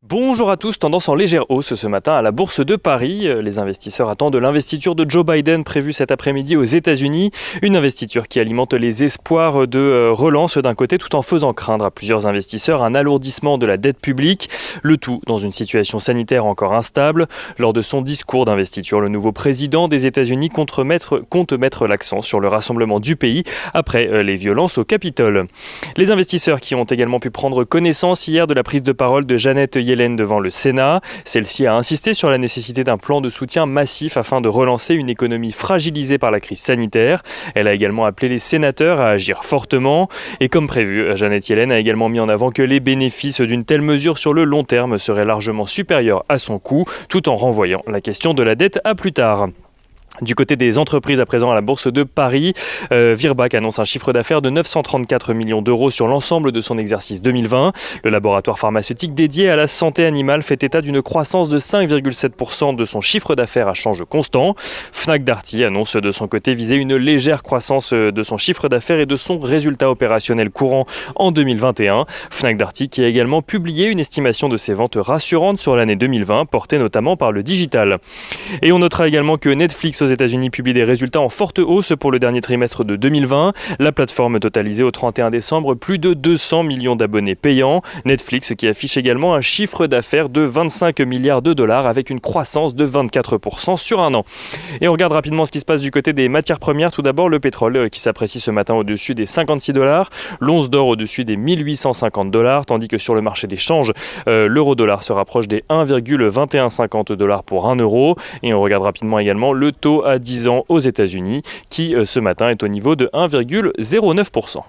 Bonjour à tous, tendance en légère hausse ce matin à la Bourse de Paris. Les investisseurs attendent l'investiture de Joe Biden prévue cet après-midi aux États-Unis. Une investiture qui alimente les espoirs de relance d'un côté tout en faisant craindre à plusieurs investisseurs un alourdissement de la dette publique. Le tout dans une situation sanitaire encore instable. Lors de son discours d'investiture, le nouveau président des États-Unis compte mettre l'accent sur le rassemblement du pays après les violences au Capitole. Les investisseurs qui ont également pu prendre connaissance hier de la prise de parole de Janet Yellen devant le Sénat. Celle-ci a insisté sur la nécessité d'un plan de soutien massif afin de relancer une économie fragilisée par la crise sanitaire. Elle a également appelé les sénateurs à agir fortement. Et comme prévu, Janet Yellen a également mis en avant que les bénéfices d'une telle mesure sur le long terme seraient largement supérieurs à son coût, tout en renvoyant la question de la dette à plus tard. Du côté des entreprises à présent à la Bourse de Paris, Virbac annonce un chiffre d'affaires de 934 millions d'euros sur l'ensemble de son exercice 2020. Le laboratoire pharmaceutique dédié à la santé animale fait état d'une croissance de 5,7% de son chiffre d'affaires à change constant. Fnac Darty annonce de son côté viser une légère croissance de son chiffre d'affaires et de son résultat opérationnel courant en 2021. Fnac Darty qui a également publié une estimation de ses ventes rassurantes sur l'année 2020, portée notamment par le digital. Et on notera également que Netflix aux États-Unis publie des résultats en forte hausse pour le dernier trimestre de 2020. La plateforme totalisait au 31 décembre plus de 200 millions d'abonnés payants. Netflix qui affiche également un chiffre d'affaires de 25 milliards de dollars avec une croissance de 24% sur un an. Et on regarde rapidement ce qui se passe du côté des matières premières. Tout d'abord le pétrole qui s'apprécie ce matin au-dessus des 56 $, l'once d'or au-dessus des 1850 $, tandis que sur le marché des changes, l'euro-dollar se rapproche des 1,2150 $ pour 1 euro. Et on regarde rapidement également le taux à 10 ans aux États-Unis qui ce matin est au niveau de 1,09%.